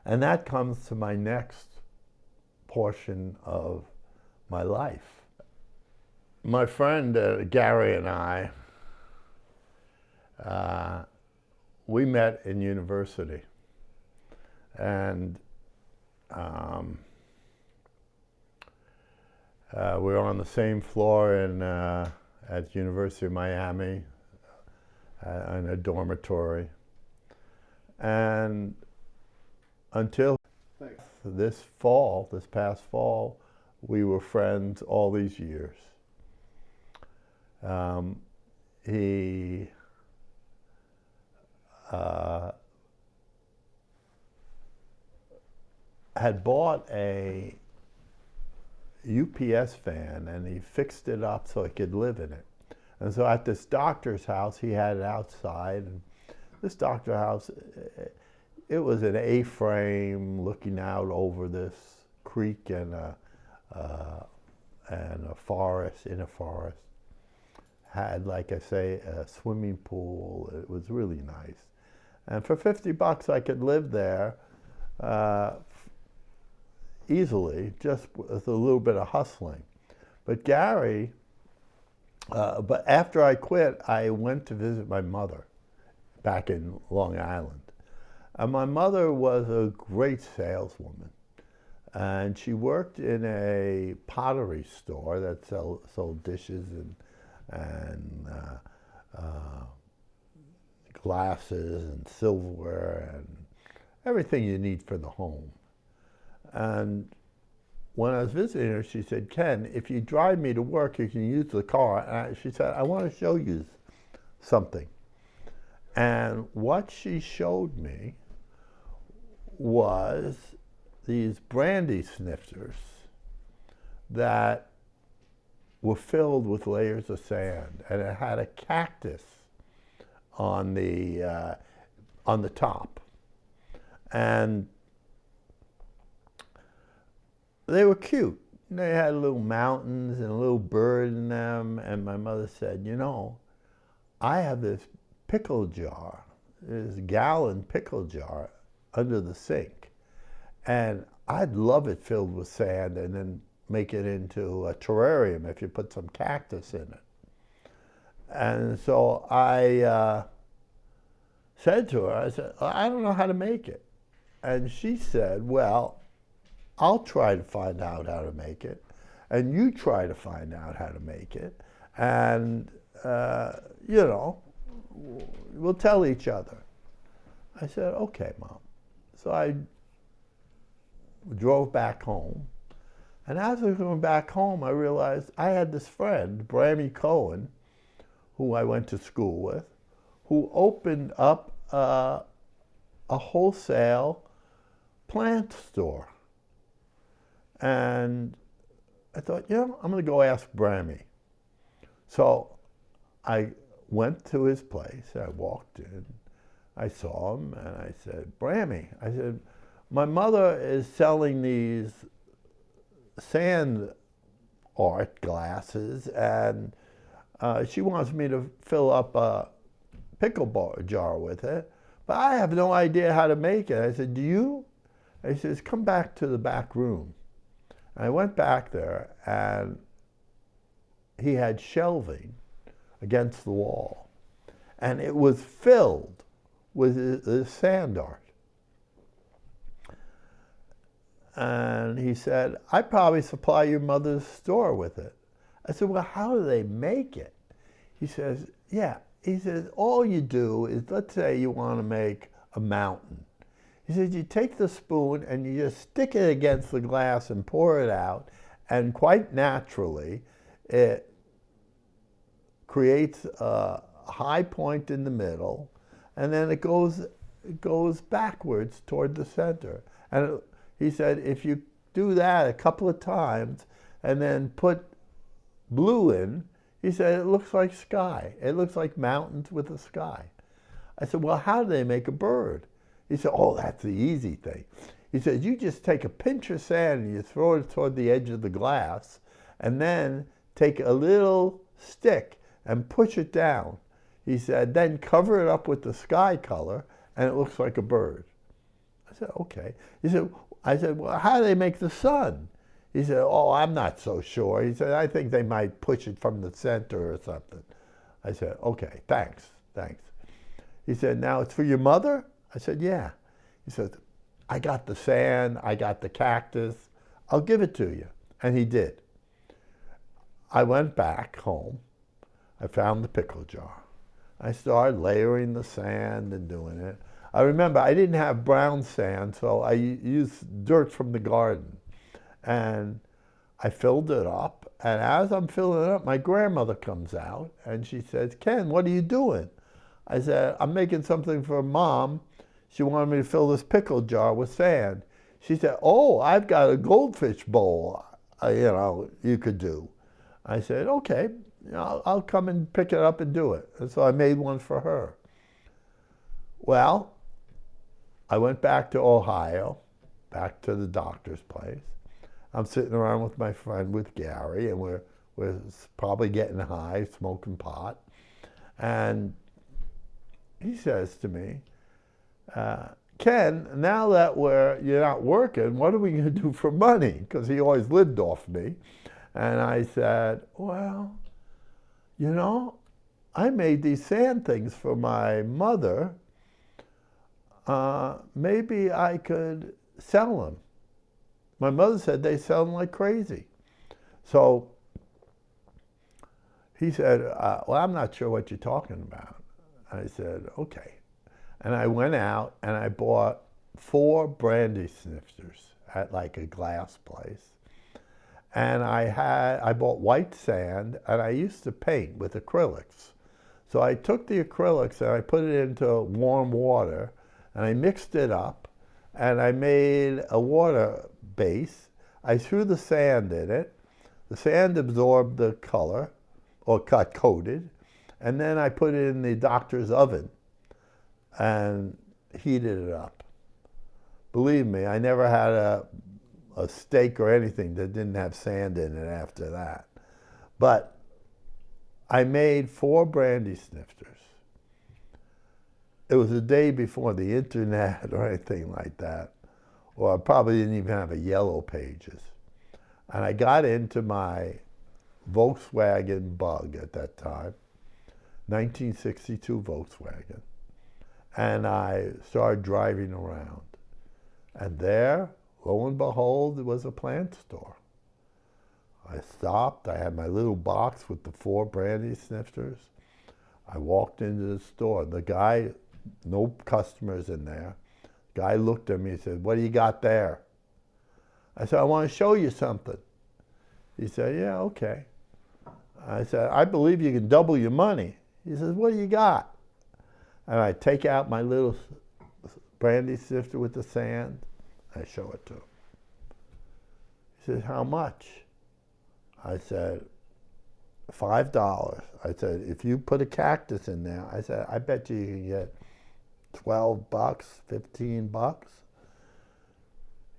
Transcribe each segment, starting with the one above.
And that comes to my next portion of my life. My friend Gary and I, we met in university. And we were on the same floor at University of Miami in a dormitory. And until this past fall, we were friends all these years. He had bought a UPS van and he fixed it up so he could live in it. And so at this doctor's house, he had it outside. And this doctor's house, it was an A-frame looking out over this creek and a forest, in a forest. Had, like I say, a swimming pool. It was really nice. And for $50 I could live there easily, just with a little bit of hustling. But Gary, but after I quit, I went to visit my mother back in Long Island. And my mother was a great saleswoman. And she worked in a pottery store that sold dishes and glasses and silverware and everything you need for the home. And when I was visiting her, she said, "Ken, if you drive me to work, you can use the car." And she said, "I want to show you something." And what she showed me was these brandy snifters that were filled with layers of sand, and it had a cactus on the top, and they were cute. They had little mountains and a little bird in them. And my mother said, "You know, I have this pickle jar, this gallon pickle jar under the sink, and I'd love it filled with sand and then make it into a terrarium if you put some cactus in it." And so I said to her, I said, "I don't know how to make it." And she said, "Well, I'll try to find out how to make it, and you try to find out how to make it, and you know, we'll tell each other." I said, "Okay, Mom." So I drove back home, and as I was going back home, I realized I had this friend, Brammy Cohen, who I went to school with, who opened up a wholesale plant store. And I thought, you know, I'm going to go ask Brammy. So I went to his place. I walked in. I saw him, and I said, "Brammy," I said, "my mother is selling these sand art glasses, and she wants me to fill up a pickle jar with it, but I have no idea how to make it." I said, "Do you?" He says, "Come back to the back room." I went back there, and he had shelving against the wall, and it was filled with this sand art. And he said, "I probably supply your mother's store with it." I said, "Well, how do they make it?" He says, "Yeah." He says, "All you do is, let's say you want to make a mountain. He says, you take the spoon and you just stick it against the glass and pour it out, and quite naturally, it creates a high point in the middle, and then it goes backwards toward the center." And he said, if you do that a couple of times and then put blue in, he said, it looks like sky. It looks like mountains with a sky. I said, "Well, how do they make a bird?" He said, "Oh, that's the easy thing." He said, "You just take a pinch of sand and you throw it toward the edge of the glass, and then take a little stick and push it down." He said, "Then cover it up with the sky color, and it looks like a bird." I said, okay. I said, well, how do they make the sun? He said, oh, I'm not so sure. He said, I think they might push it from the center or something. I said, okay, thanks. He said, now it's for your mother? I said, yeah. He said, I got the sand, I got the cactus, I'll give it to you. And he did. I went back home. I found the pickle jar. I started layering the sand and doing it. I remember I didn't have brown sand, so I used dirt from the garden. And I filled it up. And as I'm filling it up, my grandmother comes out and she says, Ken, what are you doing? I said, I'm making something for Mom. She wanted me to fill this pickle jar with sand. She said, oh, I've got a goldfish bowl, you could do. I said, okay, I'll come and pick it up and do it. And so I made one for her. Well, I went back to Ohio, back to the doctor's place. I'm sitting around with my friend, with Gary, and we're probably getting high, smoking pot. And he says to me, Ken, now that you're not working, what are we going to do for money? Because he always lived off me. And I said, well, I made these sand things for my mother. Maybe I could sell them. My mother said they sell them like crazy. So he said, well, I'm not sure what you're talking about. I said, okay. And I went out and I bought 4 brandy snifters at like a glass place. And I bought white sand, and I used to paint with acrylics. So I took the acrylics and I put it into warm water, and I mixed it up, and I made a water base. I threw the sand in it. The sand absorbed the color, or got coated, and then I put it in the doctor's oven and heated it up. Believe me, I never had a steak or anything that didn't have sand in it after that. But I made 4 brandy snifters. It was the day before the internet or anything like that, or I probably didn't even have a Yellow Pages. And I got into my Volkswagen Bug at that time, 1962 Volkswagen, and I started driving around. And there, lo and behold, it was a plant store. I stopped. I had my little box with the 4 brandy snifters. I walked into the store. The guy, no customers in there. The guy looked at me and said, what do you got there? I said, I want to show you something. He said, yeah, okay. I said, I believe you can double your money. He says, what do you got? And I take out my little brandy snifter with the sand. I show it to him. He says, how much? I said, $5. I said, if you put a cactus in there, I said, I bet you can get $12, $15.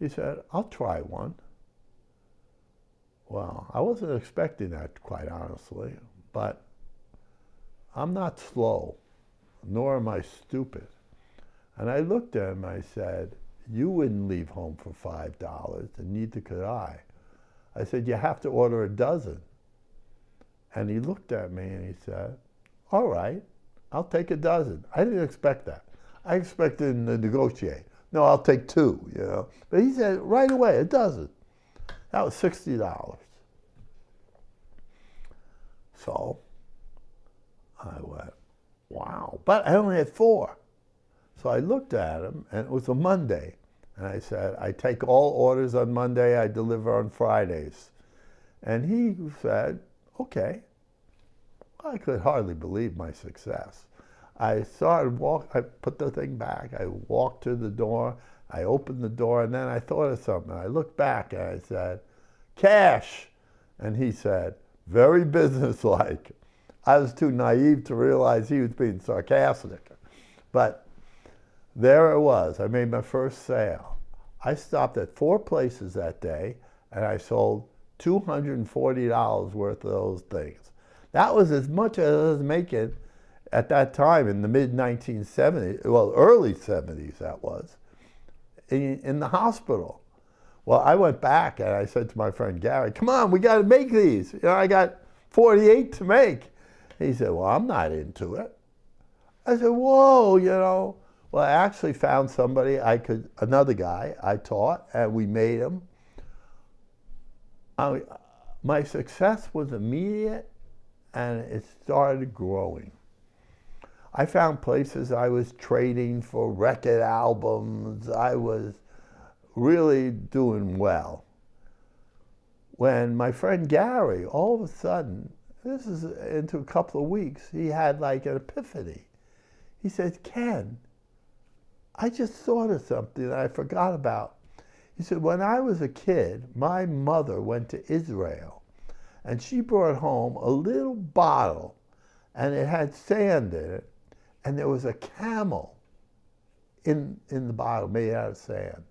He said, I'll try one. Well, I wasn't expecting that, quite honestly, but I'm not slow, nor am I stupid. And I looked at him, I said, you wouldn't leave home for $5, and neither could I. I said, you have to order a dozen. And he looked at me and he said, all right, I'll take a dozen. I didn't expect that. I expected him to negotiate. No, I'll take 2, But he said, right away, a dozen. That was $60. So I went, wow. But I only had 4. So I looked at him, and it was a Monday. And I said, I take all orders on Monday, I deliver on Fridays. And he said, okay. I could hardly believe my success. I put the thing back, I walked to the door, I opened the door, and then I thought of something. I looked back and I said, cash. And he said, very businesslike. I was too naive to realize he was being sarcastic. But there it was. I made my first sale. I stopped at 4 places that day, and I sold $240 worth of those things. That was as much as I was making at that time in the mid-1970s, well, early 70s that was, in the hospital. Well, I went back and I said to my friend Gary, come on, we got to make these. I got 48 to make. He said, well, I'm not into it. I said, whoa. Well, I actually found somebody another guy I taught, and we made them. My success was immediate, and it started growing. I found places I was trading for record albums. I was really doing well. When my friend Gary, all of a sudden, this is into a couple of weeks, he had like an epiphany. He said, Ken, I just thought of something that I forgot about. He said, when I was a kid, my mother went to Israel, and she brought home a little bottle, and it had sand in it, and there was a camel in the bottle made out of sand.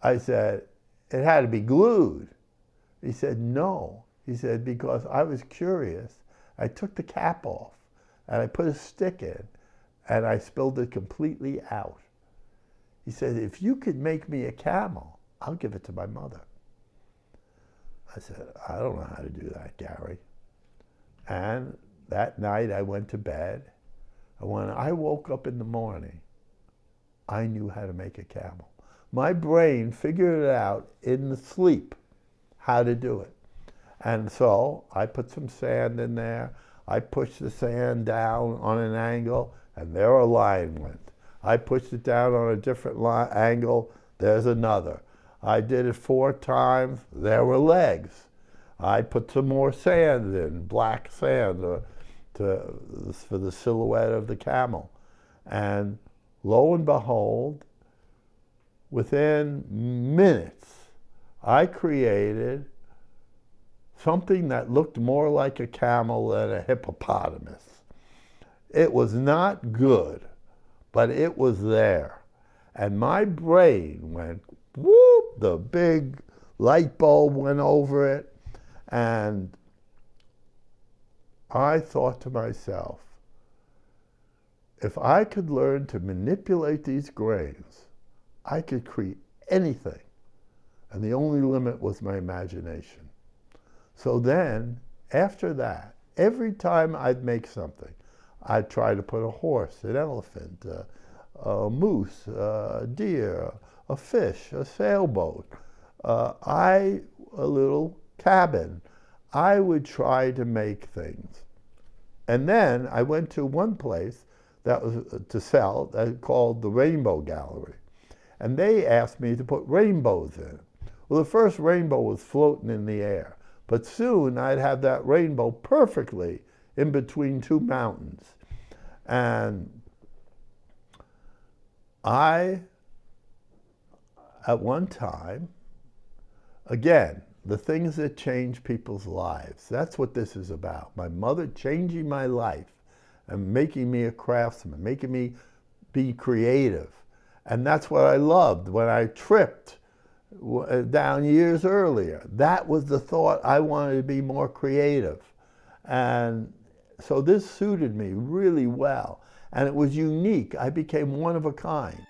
I said, it had to be glued. He said, no. He said, because I was curious. I took the cap off, and I put a stick in, and I spilled it completely out. He said, if you could make me a camel, I'll give it to my mother. I said, I don't know how to do that, Gary. And that night I went to bed, and when I woke up in the morning, I knew how to make a camel. My brain figured it out in the sleep, how to do it. And so I put some sand in there. I pushed the sand down on an angle, and there a line went. I pushed it down on a different angle, there's another. I did it 4 times, there were legs. I put some more sand in, black sand, for the silhouette of the camel. And lo and behold, within minutes, I created something that looked more like a camel than a hippopotamus. It was not good, but it was there. And my brain went, whoop, the big light bulb went over it, and I thought to myself, if I could learn to manipulate these grains, I could create anything. And the only limit was my imagination. So then, after that, every time I'd make something, I'd try to put a horse, an elephant, a moose, a deer, a fish, a sailboat, a little cabin. I would try to make things. And then I went to one place that was to sell, that called the Rainbow Gallery. And they asked me to put rainbows in. Well, the first rainbow was floating in the air, but soon I'd have that rainbow perfectly in between 2 mountains. And I, at one time, again, the things that change people's lives, that's what this is about. My mother changing my life and making me a craftsman, making me be creative. And that's what I loved when I tripped down years earlier. That was the thought. I wanted to be more creative. And so this suited me really well. And it was unique. I became one of a kind.